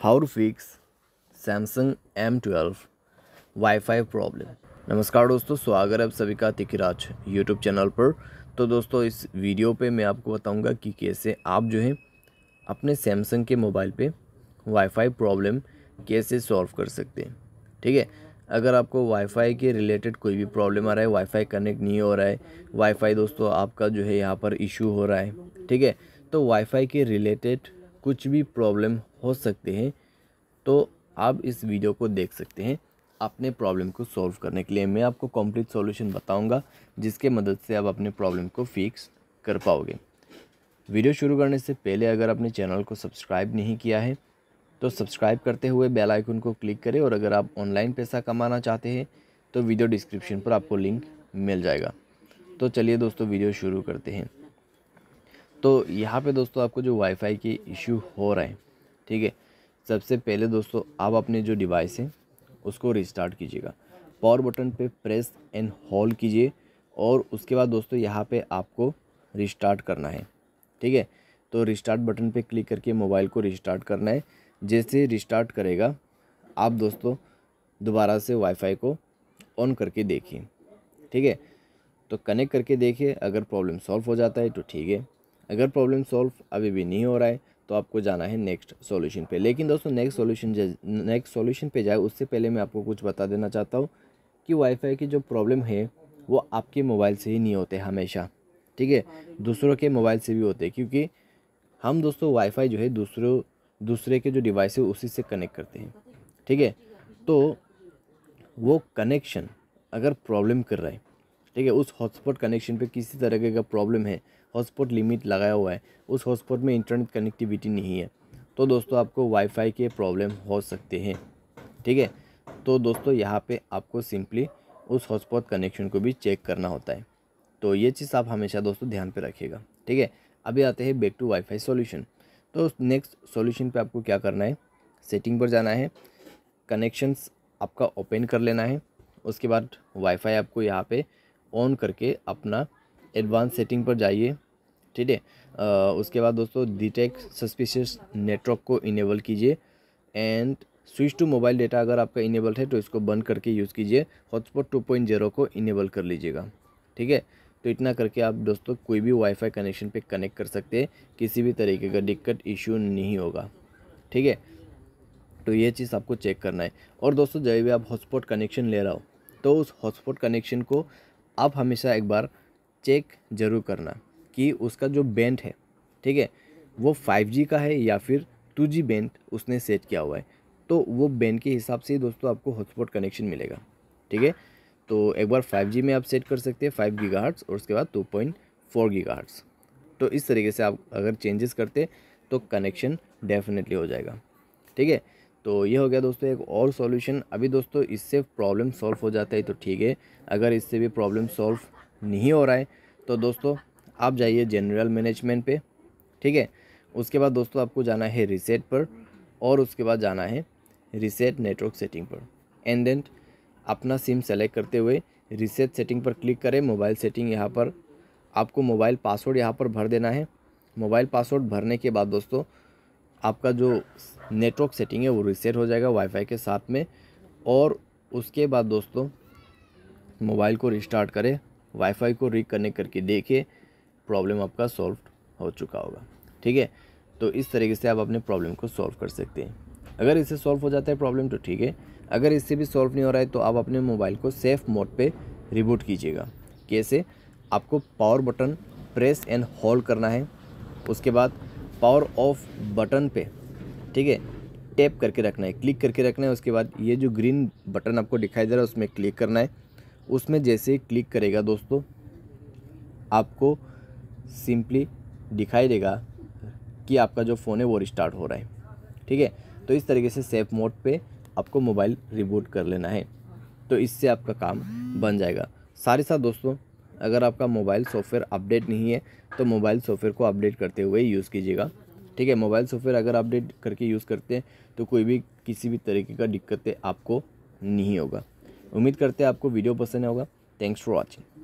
How to fix Samsung M12 wifi problem. नमस्कार दोस्तों, स्वागत है आप सभी का तिकिराज यूट्यूब चैनल पर। तो दोस्तों, इस वीडियो पे मैं आपको बताऊंगा कि कैसे आप जो है अपने सैमसंग के मोबाइल पे वाईफाई प्रॉब्लम कैसे सॉल्व कर सकते हैं। ठीक है, अगर आपको वाईफाई के रिलेटेड कोई भी प्रॉब्लम आ रहा है, वाईफाई कनेक्ट नहीं हो रहा है, वाईफाई दोस्तों आपका जो है यहाँ पर इशू हो रहा है, ठीक है, तो वाईफाई के रिलेटेड कुछ भी प्रॉब्लम हो सकते हैं, तो आप इस वीडियो को देख सकते हैं। अपने प्रॉब्लम को सॉल्व करने के लिए मैं आपको कंप्लीट सॉल्यूशन बताऊंगा, जिसके मदद से आप अपने प्रॉब्लम को फिक्स कर पाओगे। वीडियो शुरू करने से पहले अगर आपने चैनल को सब्सक्राइब नहीं किया है तो सब्सक्राइब करते हुए बेल आइकन को क्लिक करें, और अगर आप ऑनलाइन पैसा कमाना चाहते हैं तो वीडियो डिस्क्रिप्शन पर आपको लिंक मिल जाएगा। तो चलिए दोस्तों, वीडियो शुरू करते हैं। तो यहाँ पे दोस्तों आपको जो वाईफाई की इशू हो रहा है, ठीक है, सबसे पहले दोस्तों आप अपने जो डिवाइस है उसको रिस्टार्ट कीजिएगा। पावर बटन पे प्रेस एंड होल्ड कीजिए, और उसके बाद दोस्तों यहाँ पे आपको रिस्टार्ट करना है। ठीक है, तो रिस्टार्ट बटन पे क्लिक करके मोबाइल को रिस्टार्ट करना है। जैसे रिस्टार्ट करेगा आप दोस्तों दोबारा से वाईफाई को ऑन करके देखिए। ठीक है, तो कनेक्ट करके देखिए, अगर प्रॉब्लम सॉल्व हो जाता है तो ठीक है, अगर प्रॉब्लम सॉल्व अभी भी नहीं हो रहा है तो आपको जाना है नेक्स्ट सॉल्यूशन पे। लेकिन दोस्तों नेक्स्ट सॉल्यूशन पे जाए उससे पहले मैं आपको कुछ बता देना चाहता हूँ कि वाईफाई की जो प्रॉब्लम है वो आपके मोबाइल से ही नहीं होते हमेशा। ठीक है, दूसरों के मोबाइल से भी होते हैं, क्योंकि हम दोस्तों वाईफाई जो है दूसरे के जो डिवाइस है उसी से कनेक्ट करते हैं। ठीक है, तो वो कनेक्शन अगर प्रॉब्लम कर रहा है, ठीक है, उस हॉटस्पॉट कनेक्शन पे किसी तरह का प्रॉब्लम है, हॉटस्पॉट लिमिट लगाया हुआ है, उस हॉटस्पॉट में इंटरनेट कनेक्टिविटी नहीं है, तो दोस्तों आपको वाईफाई के प्रॉब्लम हो सकते हैं। ठीक है, तो दोस्तों यहाँ पे आपको सिंपली उस हॉटस्पॉट कनेक्शन को भी चेक करना होता है। तो ये चीज़ आप हमेशा दोस्तों ध्यान पे रखिएगा। ठीक है, अभी आते हैं बैक टू वाईफाई सॉल्यूशन। तो नेक्स्ट सॉल्यूशन पे आपको क्या करना है, सेटिंग पर जाना है, कनेक्शंस आपका ओपन कर लेना है। उसके बाद वाईफाई आपको यहाँ पे ऑन करके अपना एडवांस सेटिंग पर जाइए। ठीक है, उसके बाद दोस्तों डिटेक्ट सस्पिशियस नेटवर्क को इनेबल कीजिए, and switch to mobile data अगर आपका इनेबल्ड है तो इसको बंद करके यूज़ कीजिए। हॉटस्पॉट 2.0 को इनेबल कर लीजिएगा। ठीक है, तो इतना करके आप दोस्तों कोई भी वाईफाई कनेक्शन पे कनेक्ट कर सकते हैं, किसी भी तरीके का दिक्कत इश्यू नहीं होगा। ठीक है, तो ये चीज़ आपको चेक करना है। और दोस्तों जब भी आप हॉटस्पॉट कनेक्शन ले रहा हो तो उस हॉटस्पॉट कनेक्शन को आप हमेशा एक बार चेक ज़रूर करना कि उसका जो बैंड है, ठीक है, वो 5G का है या फिर 2G बैंड उसने सेट किया हुआ है। तो वो बैंड के हिसाब से ही दोस्तों आपको हॉटस्पॉट कनेक्शन मिलेगा। ठीक है, तो एक बार 5G में आप सेट कर सकते हैं 5 गीगाहर्ट्ज़, और उसके बाद 2.4 गीगाहर्ट्ज़। तो इस तरीके से आप अगर चेंजेस करते तो कनेक्शन डेफिनेटली हो जाएगा। ठीक है, तो ये हो गया दोस्तों एक और सॉल्यूशन। अभी दोस्तों इससे प्रॉब्लम सॉल्व हो जाता है तो ठीक है, अगर इससे भी प्रॉब्लम सॉल्व नहीं हो रहा है तो दोस्तों आप जाइए जनरल मैनेजमेंट पे। ठीक है, उसके बाद दोस्तों आपको जाना है रीसेट पर, और उसके बाद जाना है रीसेट नेटवर्क सेटिंग पर, एंड देन अपना सिम सेलेक्ट करते हुए रीसेट सेटिंग पर क्लिक करें। मोबाइल सेटिंग यहाँ पर आपको मोबाइल पासवर्ड यहाँ पर भर देना है। मोबाइल पासवर्ड भरने के बाद दोस्तों आपका जो नेटवर्क सेटिंग है वो रीसेट हो जाएगा वाईफाई के साथ में। और उसके बाद दोस्तों मोबाइल को रिस्टार्ट करें, वाईफाई को रिकनेक्ट करके देखिए, प्रॉब्लम आपका सॉल्व हो चुका होगा। ठीक है, तो इस तरीके से आप अपने प्रॉब्लम को सॉल्व कर सकते हैं। अगर इससे सॉल्व हो जाता है प्रॉब्लम तो ठीक है, अगर इससे भी सॉल्व नहीं हो रहा है तो आप अपने मोबाइल को सेफ मोड पे रिबूट कीजिएगा। कैसे, आपको power button press and hold करना है, उसके बाद पावर ऑफ बटन पे, ठीक है, टैप करके रखना है, क्लिक करके रखना है। उसके बाद ये जो ग्रीन बटन आपको दिखाई दे रहा है उसमें क्लिक करना है। उसमें जैसे ही क्लिक करेगा दोस्तों आपको सिंपली दिखाई देगा कि आपका जो फ़ोन है वो रिस्टार्ट हो रहा है। ठीक है, तो इस तरीके से सेफ मोड पे आपको मोबाइल रिबूट कर लेना है, तो इससे आपका काम बन जाएगा। साथ ही साथ दोस्तों अगर आपका मोबाइल सॉफ्टवेयर अपडेट नहीं है तो मोबाइल सॉफ्टवेयर को अपडेट करते हुए यूज़ कीजिएगा। ठीक है, मोबाइल सॉफ्टवेयर अगर अपडेट करके यूज़ करते हैं तो कोई भी किसी भी तरीके का दिक्कतें आपको नहीं होगा। उम्मीद करते हैं आपको वीडियो पसंद होगा। Thanks for watching.